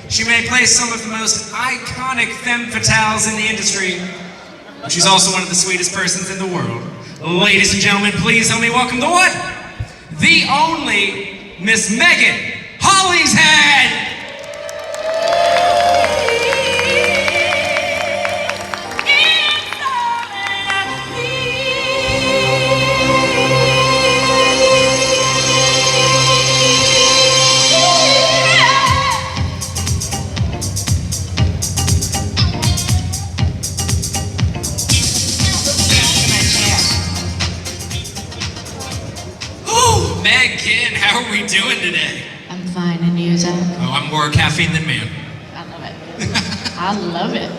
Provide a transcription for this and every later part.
She may play some of the most iconic femme fatales in the industry, but she's also one of the sweetest persons in the world. Ladies and gentlemen, please help me welcome the one, the only Miss Megan Hollingshead! Megan, how are we doing today? I'm fine, and you, Zach? Oh, I'm more caffeine than man. I love it. I love it.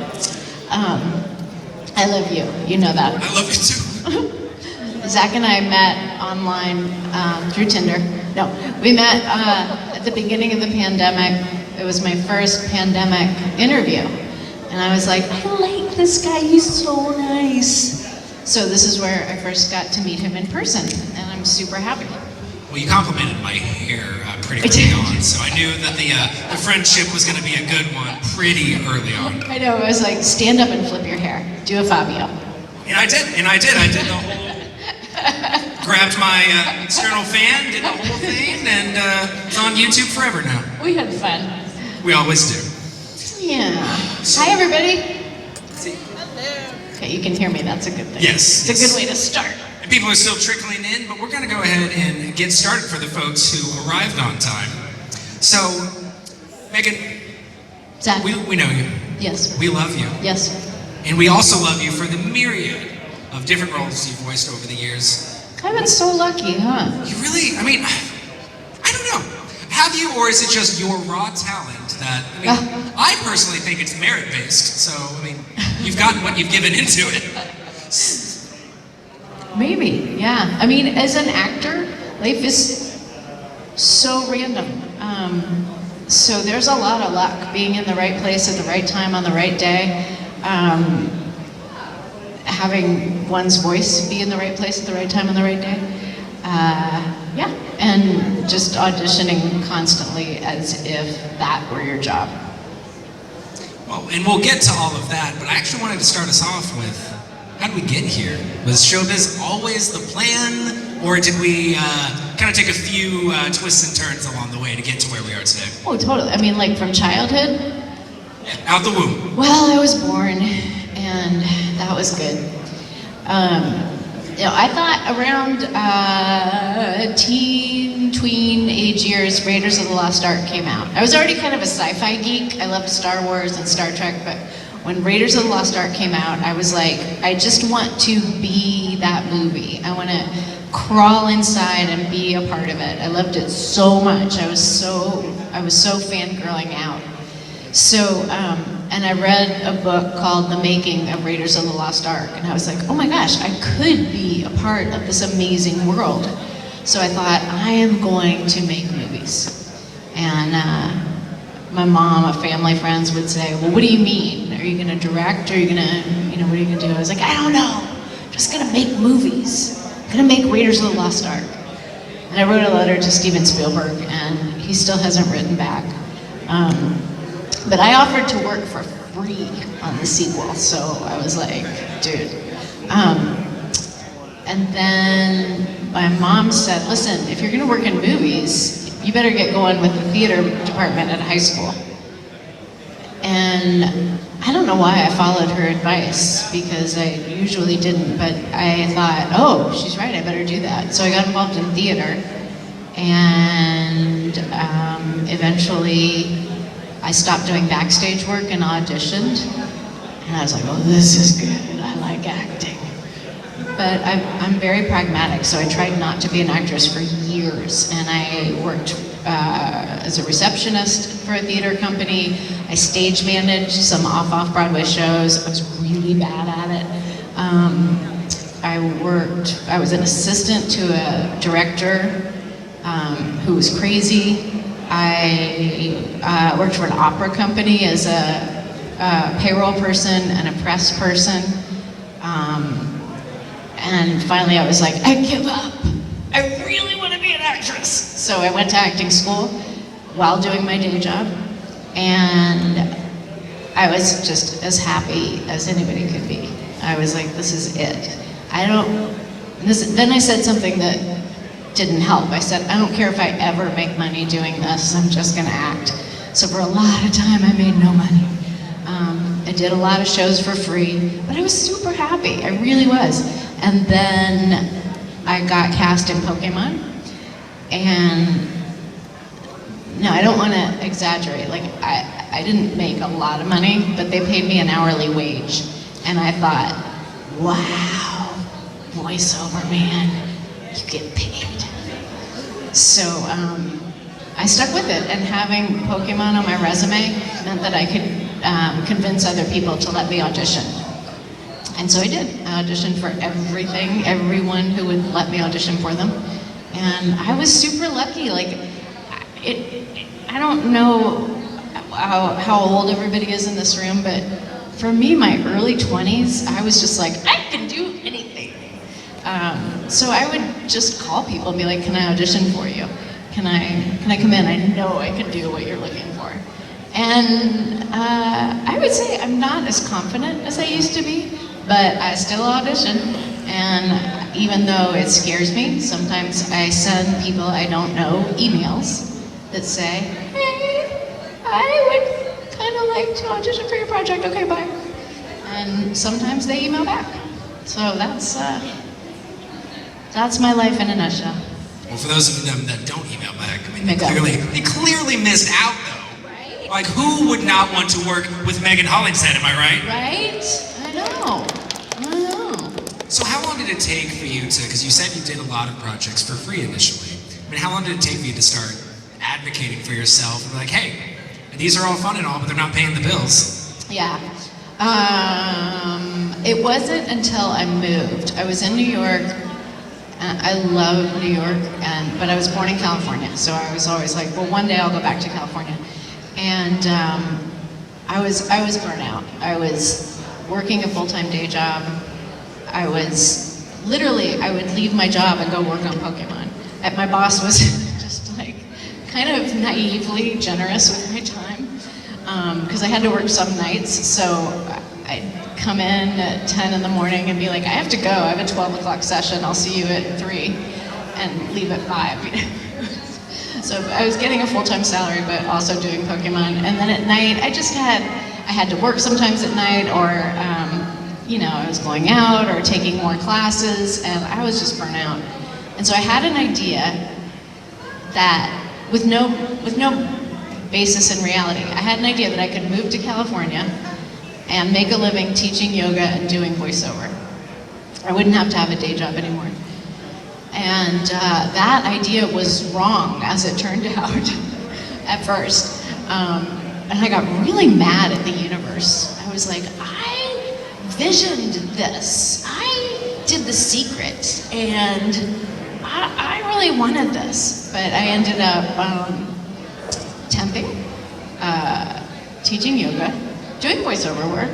I love you. You know that. I love you too. Zach and I met online through Tinder. No, we met at the beginning of the pandemic. It was my first pandemic interview. And I was like, I like this guy, he's so nice. So this is where I first got to meet him in person, and I'm super happy. Well, you complimented my hair pretty early on, so I knew that the friendship was going to be a good one pretty early on. I know, I was like, stand up and flip your hair. Do a Fabio. And I did the whole, grabbed my external fan, did the whole thing, and it's on YouTube forever now. We had fun. We always do. Yeah. Hi, everybody. Okay, you can hear me, that's a good thing. Yes. It's a good way to start. And people are still trickling in, but we're going to go ahead and get started for the folks who arrived on time. So, Megan, Zach. we know you. Yes. We love you. Yes. And we also love you for the myriad of different roles you've voiced over the years. I've been so lucky, huh? You really, I mean, I don't know. Have you, or is it just your raw talent that, I mean, I personally think it's merit-based, so, I mean, you've gotten what you've given into it. Maybe, yeah. I mean, as an actor, life is so random. So there's a lot of luck, being in the right place at the right time on the right day, having one's voice be in the right place at the right time on the right day. Yeah, and just auditioning constantly as if that were your job. Well, and we'll get to all of that, but I actually wanted to start us off with, how did we get here? Was showbiz always the plan, or did we kind of take a few twists and turns along the way to get to where we are today? Oh, totally. I mean, like from childhood? Yeah, out the womb. Well, I was born, and that was good. You know, I thought around tween age years, Raiders of the Lost Ark came out. I was already kind of a sci-fi geek. I loved Star Wars and Star Trek, but when Raiders of the Lost Ark came out, I was like, I just want to be that movie. I want to crawl inside and be a part of it. I loved it so much. I was so fangirling out. So, and I read a book called The Making of Raiders of the Lost Ark, and I was like, oh my gosh, I could be a part of this amazing world. So I thought, I am going to make movies. And my mom, family friends would say, well, what do you mean? Are you gonna direct, or are you gonna, what are you gonna do? I was like, I don't know, I'm just gonna make movies. I'm gonna make Raiders of the Lost Ark. And I wrote a letter to Steven Spielberg, and he still hasn't written back. But I offered to work for free on the sequel, so I was like, dude. And then my mom said, listen, if you're gonna work in movies, you better get going with the theater department at high school. And I don't know why I followed her advice, because I usually didn't, but I thought, oh, she's right, I better do that. So I got involved in theater, and eventually I stopped doing backstage work and auditioned, and I was like, oh, this is good, I like acting. But I'm very pragmatic, so I tried not to be an actress for years, and I worked as a receptionist for a theater company. I stage managed some off-Broadway shows. I was really bad at it. I was an assistant to a director who was crazy. I worked for an opera company as a payroll person and a press person. And finally I was like, I give up. I really want to be an actress. So I went to acting school while doing my day job. And I was just as happy as anybody could be. I was like, this is it. Then I said something that didn't help. I said, I don't care if I ever make money doing this, I'm just gonna act. So for a lot of time, I made no money. I did a lot of shows for free, but I was super happy, I really was. And then I got cast in Pokemon, and no, I don't wanna exaggerate. Like, I didn't make a lot of money, but they paid me an hourly wage. And I thought, wow, voiceover, man, you get paid. So I stuck with it, and having Pokemon on my resume meant that I could convince other people to let me audition. And so I did. I auditioned for everyone who would let me audition for them. And I was super lucky. Like, I don't know how old everybody is in this room, but for me, my early 20s, I was just like, I can do anything. So I would just call people and be like, can I audition for you? Can I come in? I know I can do what you're looking for. And I would say I'm not as confident as I used to be, but I still audition. And even though it scares me, sometimes I send people I don't know emails that say, hey, I would kind of like to audition for your project, okay, bye. And sometimes they email back. So that's my life in a nutshell. Well, for those of them that don't email back, I mean, they Megan. clearly missed out, though. Right? Like, who would not want to work with Megan Hollingshead, am I right? Right? I know. So how long did it take for you to, because you said you did a lot of projects for free initially. I mean, how long did it take for you to start advocating for yourself and be like, hey, these are all fun and all, but they're not paying the bills? Yeah. It wasn't until I moved. I was in New York. I love New York, but I was born in California, so I was always like, well, one day I'll go back to California. And I was burnt out. I was working a full-time day job. I would leave my job and go work on Pokemon. And my boss was just like kind of naively generous with my time, because I had to work some nights, so I'd come in at 10 in the morning and be like, I have to go, I have a 12 o'clock session, I'll see you at 3, and leave at 5. So I was getting a full-time salary, but also doing Pokemon. And then at night, I had to work sometimes at night, or I was going out or taking more classes, and I was just burnt out. And so I had an idea that, with no basis in reality, I had an idea that I could move to California and make a living teaching yoga and doing voiceover. I wouldn't have to have a day job anymore. And that idea was wrong, as it turned out, at first. And I got really mad at the universe. I was like, I visioned this. I did The Secret, and I really wanted this. But I ended up temping, teaching yoga, doing voiceover work,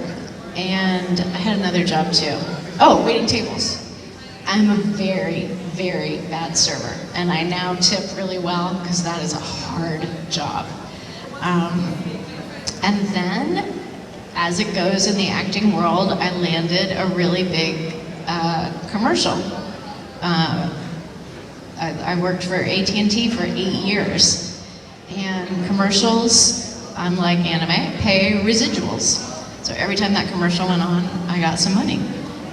and I had another job too. Oh, waiting tables. I'm a very, very bad server, and I now tip really well because that is a hard job. And then, as it goes in the acting world, I landed a really big commercial. I worked for AT&T for 8 years, and commercials, unlike anime, pay residuals. So every time that commercial went on, I got some money.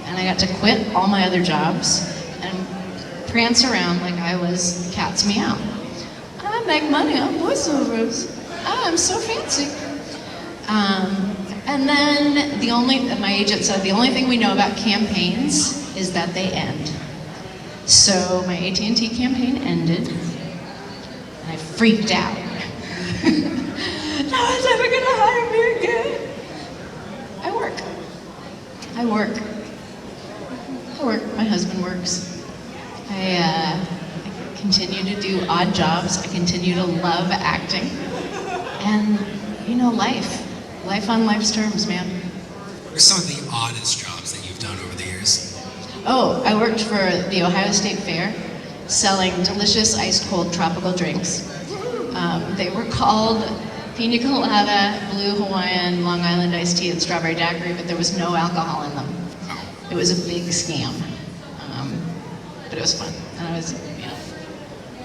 And I got to quit all my other jobs and prance around like I was Cat's Meow. I make money on voiceovers. I'm so fancy. And then my agent said, the only thing we know about campaigns is that they end. So my AT&T campaign ended, and I freaked out. No one's ever gonna hire me again. I work. My husband works. I continue to do odd jobs. I continue to love acting. And, life on life's terms, man. What are some of the oddest jobs that you've done over the years? Oh, I worked for the Ohio State Fair, selling delicious ice cold tropical drinks. They were called pina colada, blue Hawaiian, Long Island iced tea, and strawberry daiquiri, but there was no alcohol in them. It was a big scam, but it was fun, and I was,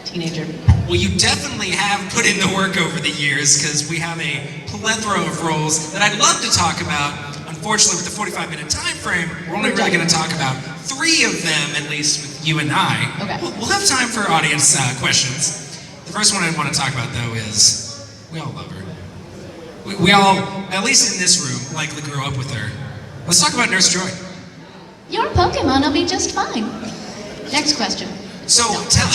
teenager. Well, you definitely have put in the work over the years, because we have a plethora of roles that I'd love to talk about. Unfortunately, with the 45-minute time frame, we're only really going to talk about 3 of them, at least with you and I. Okay. We'll have time for audience questions. The first one I want to talk about, though, is we all love her. We all, at least in this room, likely grew up with her. Let's talk about Nurse Joy. Your Pokemon will be just fine. Next question. So tell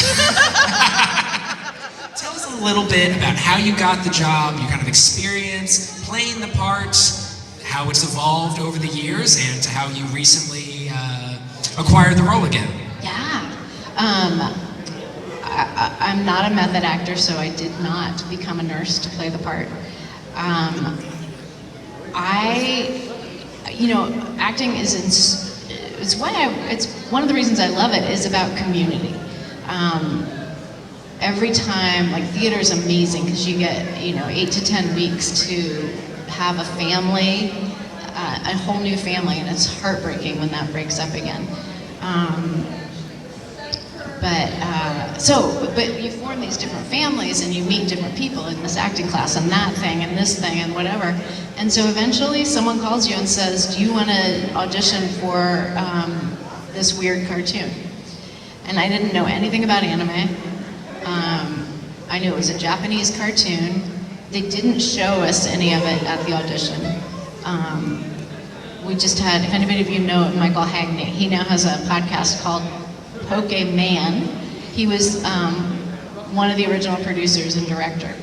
us a little bit about how you got the job, your kind of experience playing the part, how it's evolved over the years, and to how you recently acquired the role again. Yeah. I'm not a method actor, so I did not become a nurse to play the part. Acting it's one of the reasons I love it is about community. Every time, like, theater is amazing because you get 8 to 10 weeks to have a family, a whole new family, and it's heartbreaking when that breaks up again. But you form these different families and you meet different people in this acting class and that thing and this thing and whatever. And so eventually someone calls you and says, do you want to audition for this weird cartoon? And I didn't know anything about anime. I knew it was a Japanese cartoon. They didn't show us any of it at the audition. We just had, if anybody of you know Michael Hagney, he now has a podcast called Pokeman. He was one of the original producers and director,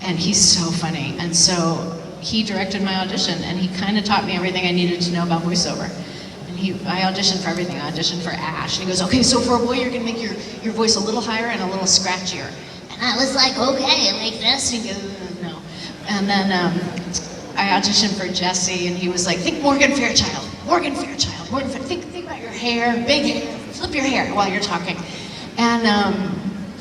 and he's so funny. And so he directed my audition, and he kind of taught me everything I needed to know about voiceover. And I auditioned for everything. I auditioned for Ash, and he goes, okay, so for a boy, you're gonna make your voice a little higher and a little scratchier. And I was like, okay, I'll make this. And he goes, no. And then I auditioned for Jesse, and he was like, think Morgan Fairchild, think about your hair, big hair, flip your hair while you're talking. And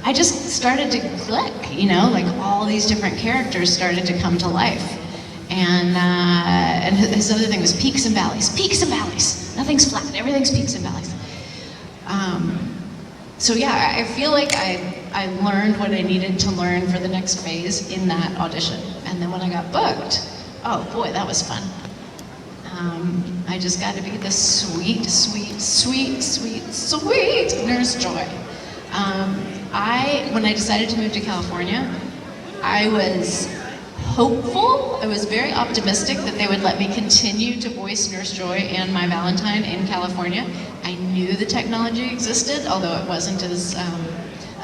I just started to click, like all these different characters started to come to life. And his other thing was peaks and valleys. Nothing's flat, everything's peaks and valleys. So yeah, I feel like I learned what I needed to learn for the next phase in that audition. And then when I got booked, oh boy, that was fun. I just got to be the sweet Nurse Joy. When I decided to move to California, I was hopeful, I was very optimistic that they would let me continue to voice Nurse Joy and My Valentine in California. I knew the technology existed, although it wasn't as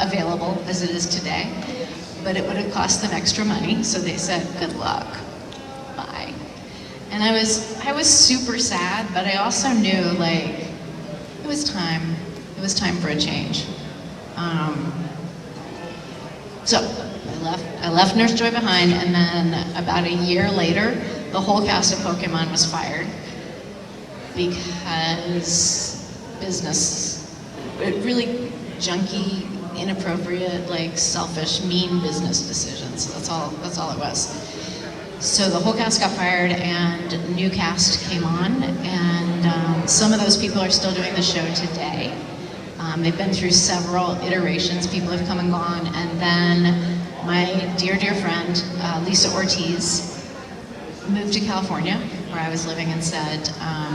available as it is today, but it would have cost them extra money, so they said, good luck, bye. And I was super sad, but I also knew, like, it was time for a change. So I left Nurse Joy behind, and then about a year later, the whole cast of Pokemon was fired because business, really junky, inappropriate, like selfish, mean business decisions. That's all it was. So the whole cast got fired, and a new cast came on, and some of those people are still doing the show today. They've been through several iterations. People have come and gone, and then my dear friend, Lisa Ortiz, moved to California, where I was living, and said, I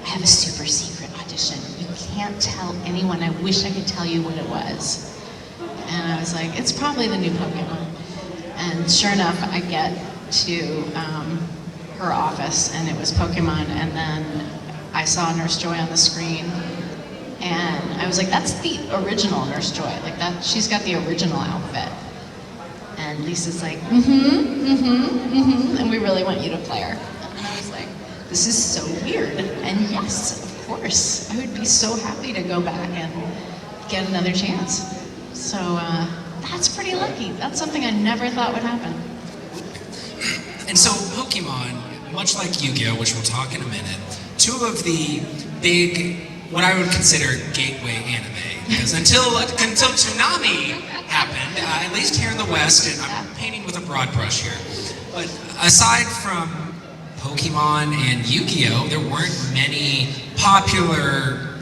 have a super secret audition. You can't tell anyone. I wish I could tell you what it was. And I was like, it's probably the new Pokemon. And sure enough, I get to her office, and it was Pokemon, and then I saw Nurse Joy on the screen. And I was like, that's the original Nurse Joy. Like that, she's got the original outfit. And Lisa's like, and we really want you to play her. And I was like, this is so weird. And yes, of course, I would be so happy to go back and get another chance. So that's pretty lucky. That's something I never thought would happen. And so Pokemon, much like Yu-Gi-Oh!, which we'll talk in a minute, two of the big, what I would consider gateway anime because until Toonami happened, at least here in the West, and I'm painting with a broad brush here, but aside from Pokemon and Yu-Gi-Oh, there weren't many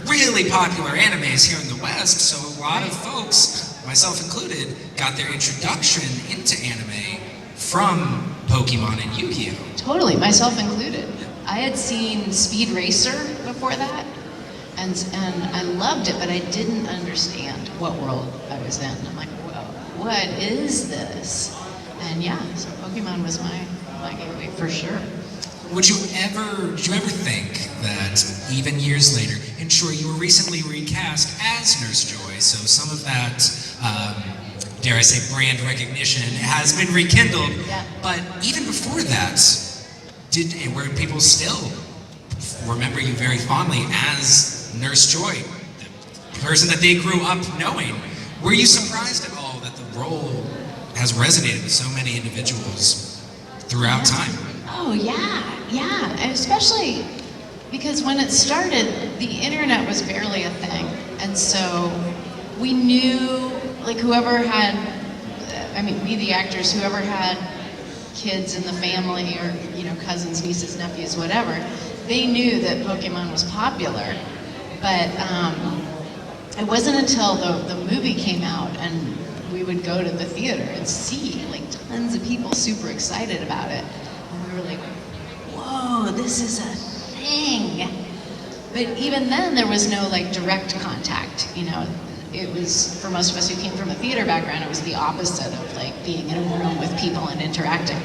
really popular animes here in the West, so a lot of folks, myself included, got their introduction into anime from Pokemon and Yu-Gi-Oh. Totally, myself included. I had seen Speed Racer before that, and I loved it, but I didn't understand what world I was in. I'm like, whoa, what is this? And yeah, so Pokemon was my gateway for sure. Did you ever think that even years later, and sure, you were recently recast as Nurse Joy, so some of that, dare I say, brand recognition has been rekindled. Yeah. But even before that, were people still remember you very fondly as Nurse Joy, the person that they grew up knowing? Were you surprised at all that the role has resonated with so many individuals throughout time? Oh yeah, and especially because when it started, the internet was barely a thing, and so we knew, like, whoever had, we the actors, whoever had kids in the family, or cousins, nieces, nephews, whatever, they knew that Pokemon was popular. But it wasn't until the movie came out and we would go to the theater and see like tons of people super excited about it. And we were like, whoa, this is a thing. But even then there was no like direct contact, It was, for most of us who came from a theater background, it was the opposite of like being in a room with people and interacting.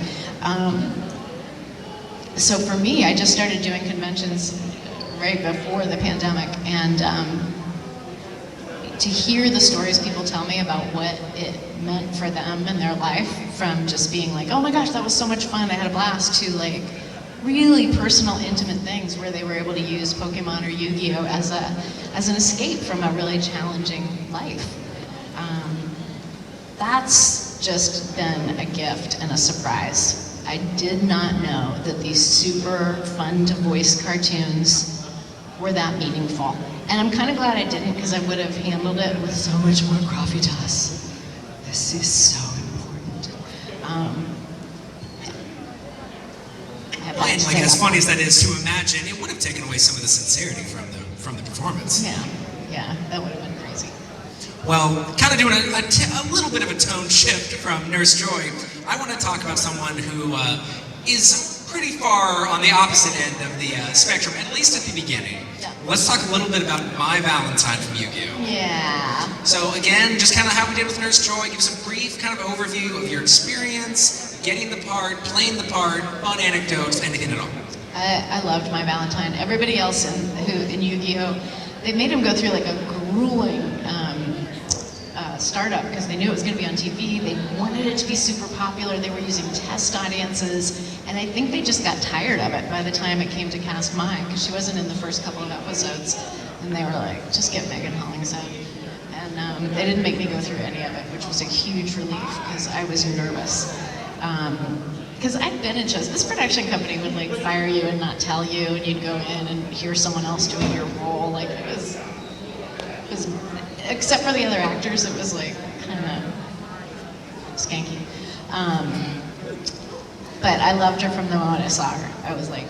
So for me, I just started doing conventions right before the pandemic, and to hear the stories people tell me about what it meant for them in their life, from just being like, oh my gosh, that was so much fun, I had a blast, to like really personal, intimate things where they were able to use Pokemon or Yu-Gi-Oh as an escape from a really challenging life. That's just been a gift and a surprise. I did not know that these super fun to voice cartoons were that meaningful. And I'm kind of glad I didn't, because I would have handled it with so much more gravitas. This is so important. And like, as funny as that is to imagine, it would have taken away some of the sincerity from the performance. Yeah, that would have been crazy. Well, kind of doing a little bit of a tone shift from Nurse Joy, I want to talk about someone who is pretty far on the opposite end of the spectrum, at least at the beginning. Yeah. Let's talk a little bit about My Valentine from Yu-Gi-Oh! Yeah. So again, just kind of how we did with Nurse Joy, give us a brief kind of overview of your experience, getting the part, playing the part, fun anecdotes, anything at all. I loved My Valentine. Everybody else in Yu-Gi-Oh, they made him go through like a grueling startup, because they knew it was going to be on TV. They wanted it to be super popular. They were using test audiences, and I think they just got tired of it by the time it came to cast Mai, because she wasn't in the first couple of episodes, and they were like, just get Megan Hollingshead. And they didn't make me go through any of it, which was a huge relief, because I was nervous. Because I'd been in shows. This production company would like fire you and not tell you, and you'd go in and hear someone else doing your role. Like it was except for the other actors, it was like kind of skanky. But I loved her from the moment I saw her. I was like,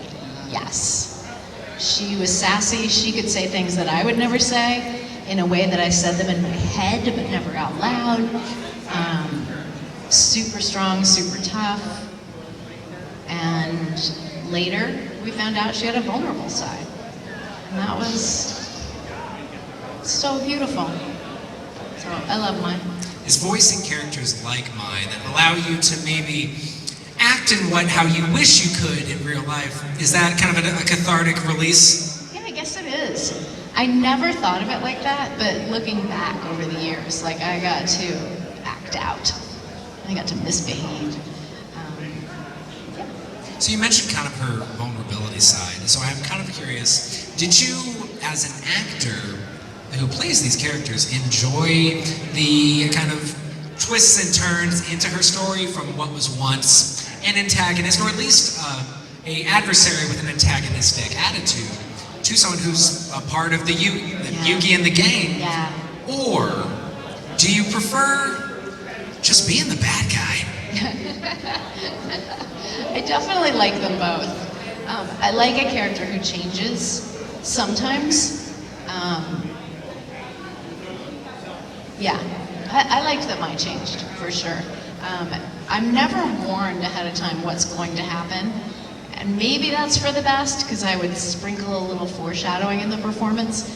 yes. She was sassy. She could say things that I would never say in a way that I said them in my head, but never out loud. Super strong, super tough. And later, we found out she had a vulnerable side. And that was so beautiful. So I love mine. Is voicing characters like mine that allow you to maybe act in how you wish you could in real life, is that kind of a cathartic release? Yeah, I guess it is. I never thought of it like that, but looking back over the years, like I got to act out. I got to misbehave. So you mentioned kind of her vulnerability side, so I'm kind of curious, did you, as an actor who plays these characters, enjoy the kind of twists and turns into her story from what was once an antagonist, or at least a adversary with an antagonistic attitude, to someone who's a part of the Yugi and the gang? Yeah. Or do you prefer just being the bad guy? I definitely like them both. I like a character who changes sometimes. Yeah, I liked that mine changed, for sure. I'm never warned ahead of time what's going to happen. And maybe that's for the best, because I would sprinkle a little foreshadowing in the performance.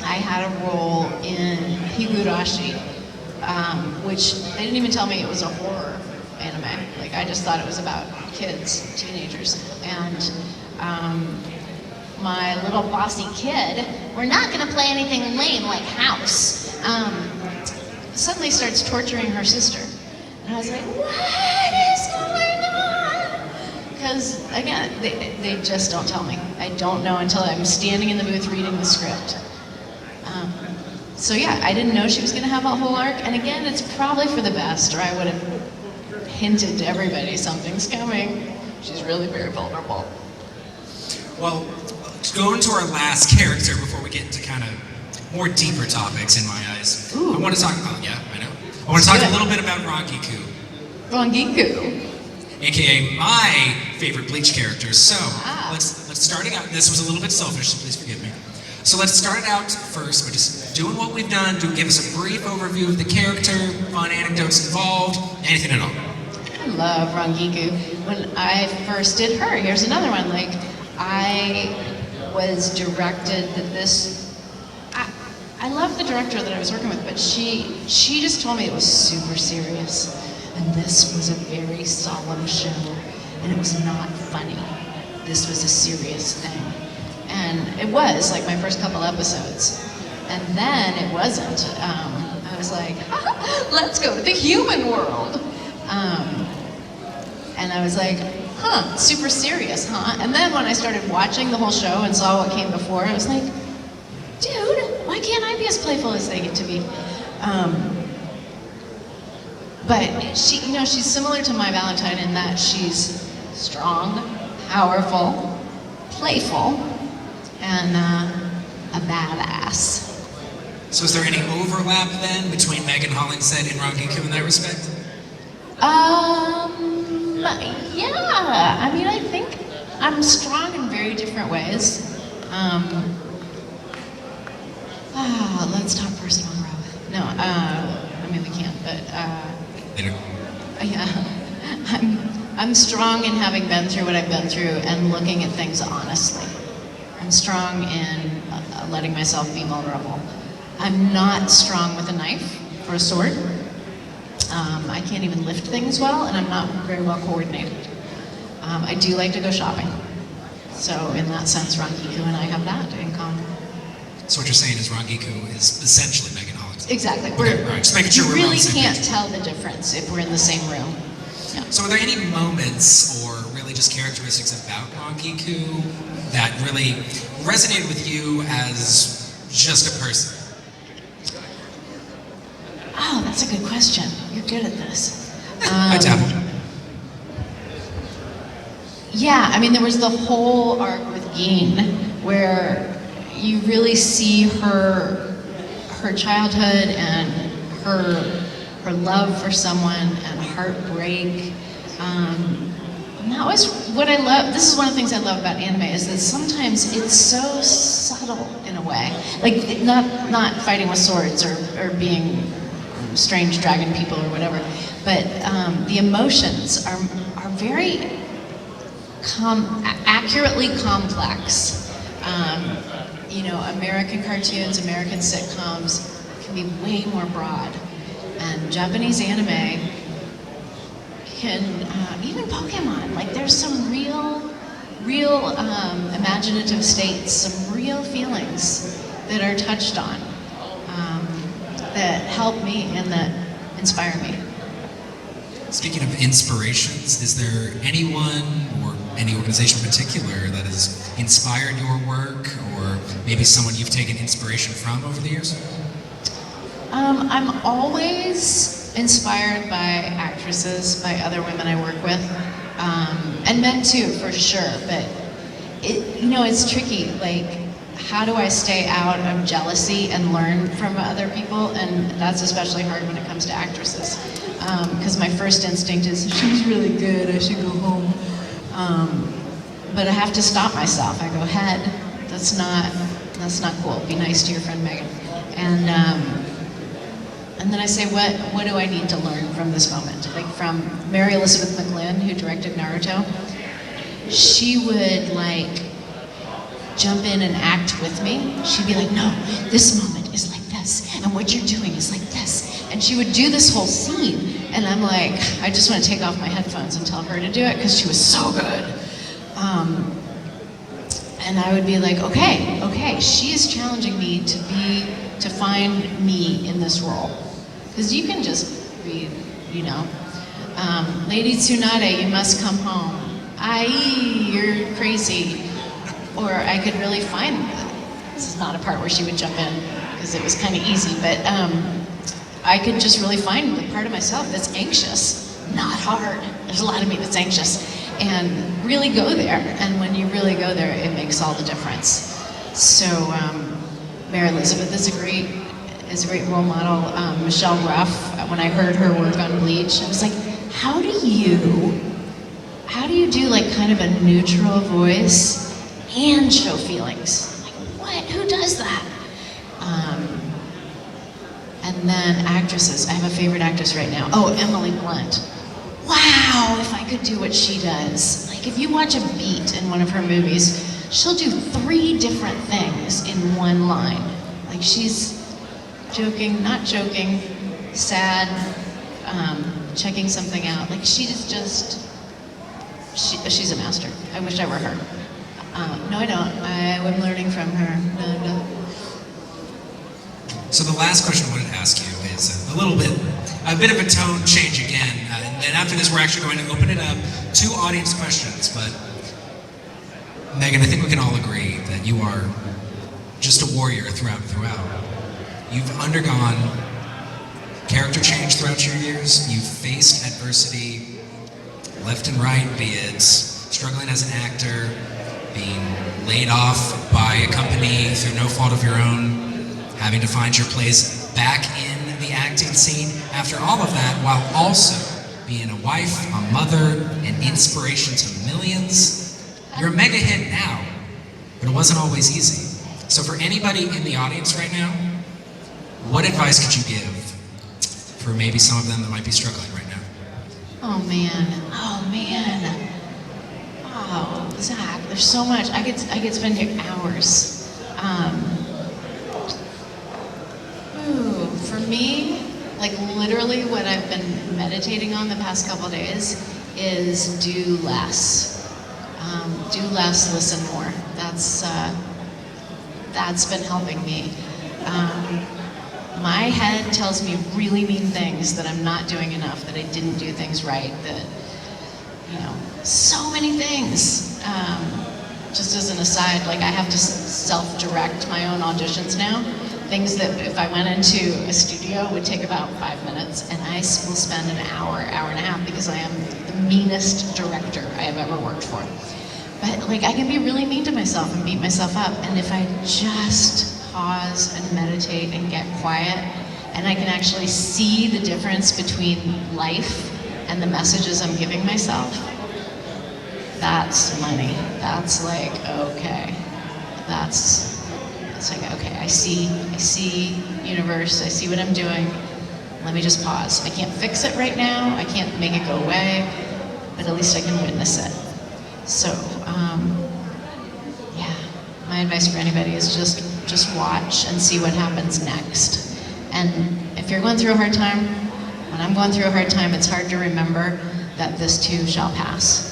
I had a role in Higurashi, which they didn't even tell me it was a horror anime. Like, I just thought it was about kids, teenagers. And my little bossy kid, we're not gonna play anything lame like House, suddenly starts torturing her sister. And I was like, what is going on? Because, again, they just don't tell me. I don't know until I'm standing in the booth reading the script. So yeah, I didn't know she was gonna have a whole arc, and again, it's probably for the best, or I would have hinted to everybody something's coming. She's really very vulnerable. Well, to go into our last character before we get into kind of more deeper topics in my eyes. Ooh. I want to talk about, I know. I want to talk Good. a little bit about Rangiku, Rangiku. aka my favorite Bleach character. So Ah. let's starting out. This was a little bit selfish, so please forgive me. So let's start it out first by just doing what we've done. Give us a brief overview of the character, fun anecdotes involved, anything at all. I love Rangiku. When I first did her, here's another one. Like, I was directed that this. I love the director that I was working with, but she just told me it was super serious, and this was a very solemn show, and it was not funny. This was a serious thing, and it was like my first couple episodes, and then it wasn't. I was like, let's go to the human world. And I was like, super serious, huh? And then when I started watching the whole show and saw what came before, I was like, dude, why can't I be as playful as they get to be? But she, she's similar to My Valentine in that she's strong, powerful, playful, and a badass. So is there any overlap then between Megan Hollingshead and Rangiku in that respect? Yeah. I mean, I think I'm strong in very different ways. Let's talk personal growth. No, I mean, we can't, but Later. yeah. I'm strong in having been through what I've been through and looking at things honestly. I'm strong in letting myself be vulnerable. I'm not strong with a knife or a sword. I can't even lift things well, and I'm not very well coordinated. I do like to go shopping. So in that sense, Rangiku and I have that in common. So what you're saying is Rangiku is essentially Megan Hollingshead. Exactly. Okay, right. Just making sure you we're on really the same can't page. tell the difference if we're in the same room. Yeah. So are there any moments or really just characteristics about Rangiku that really resonated with you as just a person? Oh, that's a good question. You're good at this. I dabble. Yeah, I mean, there was the whole arc with Gin, where you really see her childhood and her love for someone and heartbreak. And that was what I love. This is one of the things I love about anime, is that sometimes it's so subtle in a way. Like, not fighting with swords or being strange dragon people or whatever, but the emotions are very accurately complex. American cartoons, American sitcoms can be way more broad, and Japanese anime can, even Pokemon, like there's some real imaginative states, some real feelings that are touched on, that help me and that inspire me. Speaking of inspirations, is there anyone or any organization in particular that has inspired your work, or maybe someone you've taken inspiration from over the years? I'm always inspired by actresses, by other women I work with, and men too, for sure. But it's tricky. Like, how do I stay out of jealousy and learn from other people? And that's especially hard when it comes to actresses. Because my first instinct is, she's really good, I should go home. But I have to stop myself. I go, head, that's not cool. Be nice to your friend Megan. And then I say, what do I need to learn from this moment? Like from Mary Elizabeth McGlynn, who directed Naruto, she would like jump in and act with me. She'd be like, no, this moment is like this, and what you're doing is like this. And she would do this whole scene, and I'm like, I just want to take off my headphones and tell her to do it, because she was so good. And I would be like, okay, she is challenging me to find me in this role. Because you can just read, Lady Tsunade, you must come home. You're crazy. Or I could really find, this is not a part where she would jump in, because it was kind of easy, but I could just really find the part of myself that's anxious, not hard. There's a lot of me that's anxious. And really go there. And when you really go there, it makes all the difference. So Mary Elizabeth is a great role model. Michelle Ruff, when I heard her work on Bleach, I was like, how do you do like kind of a neutral voice and show feelings? Like, what? Who does that? And then actresses. I have a favorite actress right now. Oh, Emily Blunt. Wow, if I could do what she does. Like if you watch a beat in one of her movies, she'll do 3 different things in one line. Like she's joking, not joking, sad, checking something out. Like she's a master. I wish I were her. No, I don't. I'm learning from her. No. So the last question I wanted to ask you is a bit of a tone change again. And after this, we're actually going to open it up to audience questions. But Megan, I think we can all agree that you are just a warrior throughout. You've undergone character change throughout your years. You've faced adversity left and right, be it struggling as an actor, being laid off by a company through no fault of your own, having to find your place back in the acting scene after all of that, while also being a wife, a mother, an inspiration to millions. You're a mega hit now, but it wasn't always easy. So for anybody in the audience right now, what advice could you give for maybe some of them that might be struggling right now? Oh man. Oh, Zach, there's so much. I could spend here hours. For me, like literally what I've been meditating on the past couple of days is do less. Do less, listen more. That's been helping me. My head tells me really mean things, that I'm not doing enough, that I didn't do things right, that, so many things. Just as an aside, like I have to self-direct my own auditions now. Things that if I went into a studio would take about 5 minutes, and I will spend an hour and a half, because I am the meanest director I have ever worked for. But like I can be really mean to myself and beat myself up, and if I just pause and meditate and get quiet, and I can actually see the difference between life and the messages I'm giving myself, that's money. That's like, okay. That's like, okay, I see universe, I see what I'm doing. Let me just pause. I can't fix it right now, I can't make it go away, but at least I can witness it. So, yeah, my advice for anybody is just watch and see what happens next. And if you're going through a hard time, when I'm going through a hard time, it's hard to remember that this too shall pass.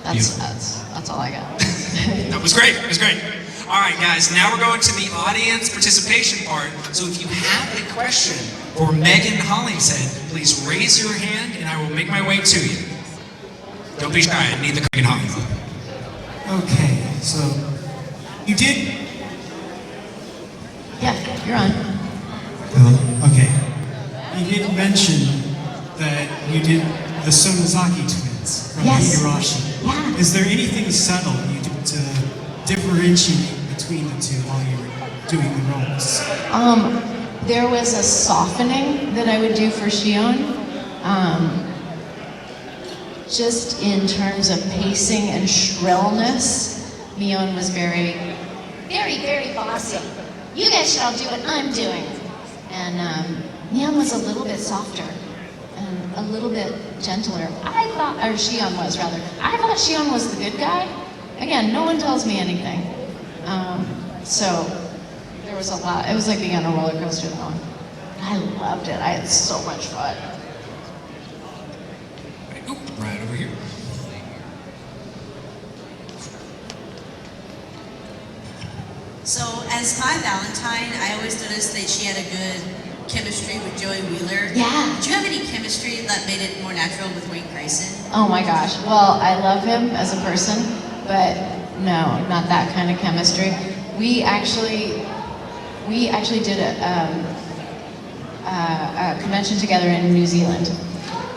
That's all I got. That was great. All right, guys, now we're going to the audience participation part. So if you have a question for Megan Hollingshead, please raise your hand and I will make my way to you. Don't be shy, I need the Megan Hollingshead. Okay, so you did. Yeah, you're on. Okay. You did mention that you did the Sonozaki twins from Yes. Higurashi. Yeah. Is there anything subtle you did to differentiate between the two while you were doing the roles? There was a softening that I would do for Shion, just in terms of pacing and shrillness. Mion was very, very bossy. You guys should all do what I'm doing. And Mion was a little bit softer and a little bit gentler. Or Shion was rather. I thought Shion was the good guy. Again, no one tells me anything. So there was a lot. It was like being on a roller coaster that one. I loved it. I had so much fun. Oop, right over here. So as my Valentine, I always noticed that she had a good chemistry with Joey Wheeler. Yeah. Did you have any chemistry that made it more natural with Wayne Grayson? Oh my gosh. Well, I love him as a person, but no, not that kind of chemistry. We actually did a convention together in New Zealand,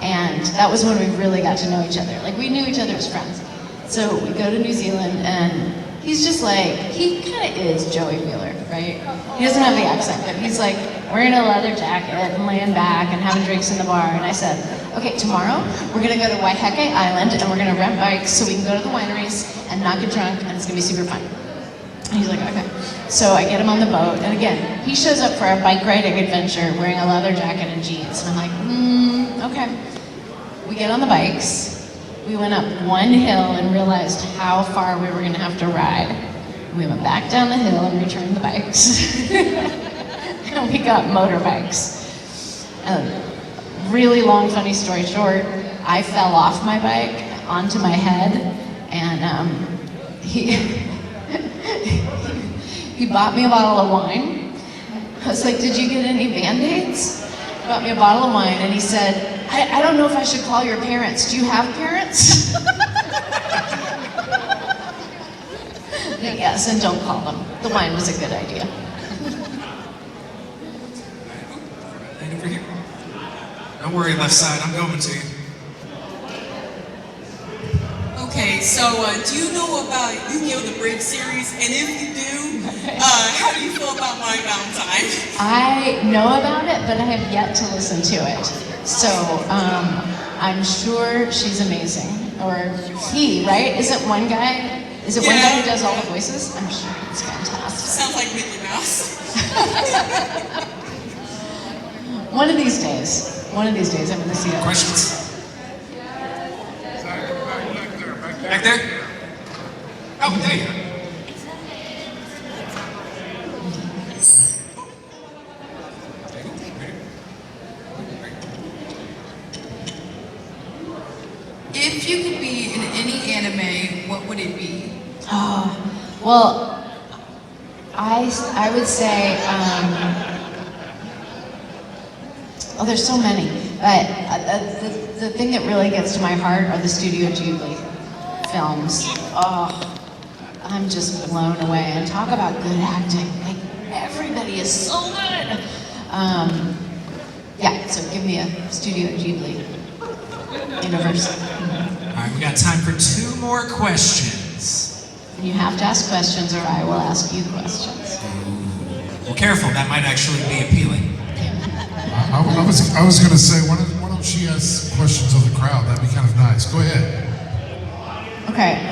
and that was when we really got to know each other. Like, we knew each other as friends. So we go to New Zealand, and he's just like, he kind of is Joey Wheeler, right? He doesn't have the accent, but he's like wearing a leather jacket and laying back and having drinks in the bar. And I said, okay, tomorrow we're gonna go to Waiheke Island and we're gonna rent bikes so we can go to the wineries and not get drunk, and it's gonna be super fun. And he's like, okay. So I get him on the boat, and again, he shows up for our bike riding adventure wearing a leather jacket and jeans. And I'm like, okay. We get on the bikes. We went up one hill and realized how far we were gonna have to ride. We went back down the hill and returned the bikes. And we got motorbikes. Really long, funny story short, I fell off my bike onto my head, and he bought me a bottle of wine. I was like, did you get any Band-Aids? He bought me a bottle of wine, and he said, I don't know if I should call your parents. Do you have parents? Yes, and don't call them. The wine was a good idea. Right over here. Don't worry, left side, I'm going to you. Okay, so do you know about Yu-Gi-Oh! The Bridge series? And if you do, how do you feel about my Valentine? I know about it, but I have yet to listen to it. So I'm sure she's amazing. Or he, right? Is it one guy? Is it one guy who does all the voices? I'm sure he's fantastic. Sounds like Mickey Mouse. One of these days I'm going to see it. Questions? Back there? Oh, there you go. If you could be in any anime, what would it be? Oh, well, I would say, there's so many, but the thing that really gets to my heart are the Studio Ghibli films. Oh, I'm just blown away. And talk about good acting. Like, everybody is so good. Yeah, so give me a Studio Ghibli universe. All right, we got time for 2 more questions. You have to ask questions, or I will ask you questions. Well, careful, that might actually be appealing. I was going to say, why don't she ask questions of the crowd? That'd be kind of nice. Go ahead. Okay,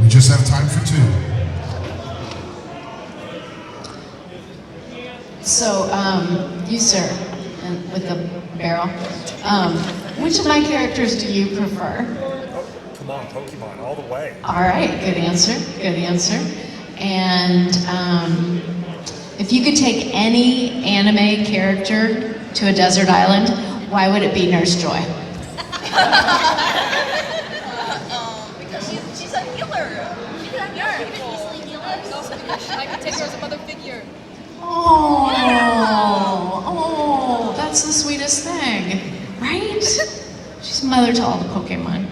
We just have time for 2. so, you, sir, and with the barrel, which of my characters do you prefer? Come on, Pokemon, all the way. All right, good answer, good answer. And if you could take any anime character to a desert island, why would it be Nurse Joy? Because she's a healer. She can nurse. Easily heal us. Also because I can take her as a mother figure. Oh, that's the sweetest thing, right? She's mother to all the Pokemon.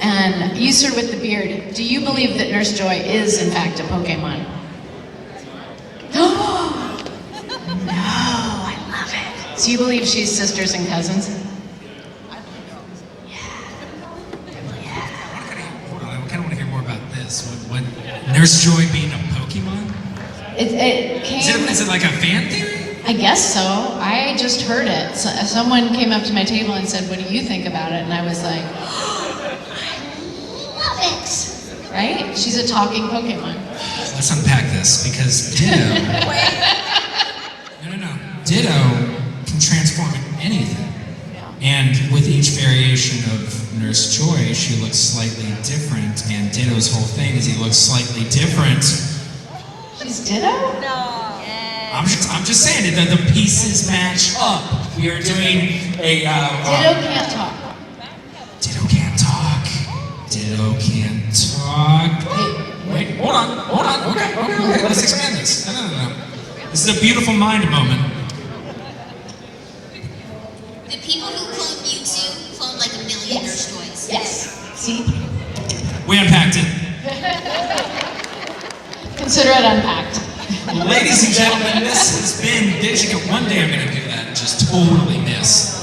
And you, sir, with the beard, do you believe that Nurse Joy is, in fact, a Pokemon? No, I love it. So you believe she's sisters and cousins? Hold on, I kind of want to hear more What? Nurse Joy being a Pokemon? It came. Is it like a fan theory? I guess so. I just heard it. So, someone came up to my table and said, "What do you think about it?" And I was like, "I love it." Right? She's a talking Pokemon. Let's unpack this because Ditto. No. Ditto can transform into anything. And with each variation of Nurse Joy, she looks slightly different. And Ditto's whole thing is he looks slightly different. She's Ditto? No. I'm just saying that the pieces match up. We are doing a. Ditto can't talk. Ditto can't talk. Ditto can't talk. Wait, hold on. Okay. Let's expand this. No. This is a beautiful mind moment. The people who clone Mewtwo clone like a million Nurse Joys. Yes. See? We unpacked it. Consider it unpacked. Ladies and gentlemen, this has been Digica. One day I'm going to do that and just totally miss.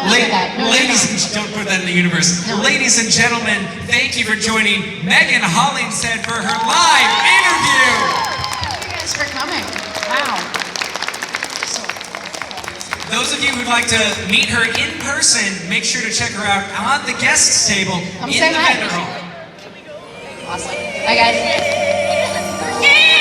Ladies and don't put that in the universe. No. Ladies and gentlemen, thank you for joining Megan Hollingshead for her live interview. Thank you guys for coming. Wow. Those of you who'd like to meet her in person, make sure to check her out on the guests table Come in say the hi. vendor hall. Awesome. Bye, guys. Yeah!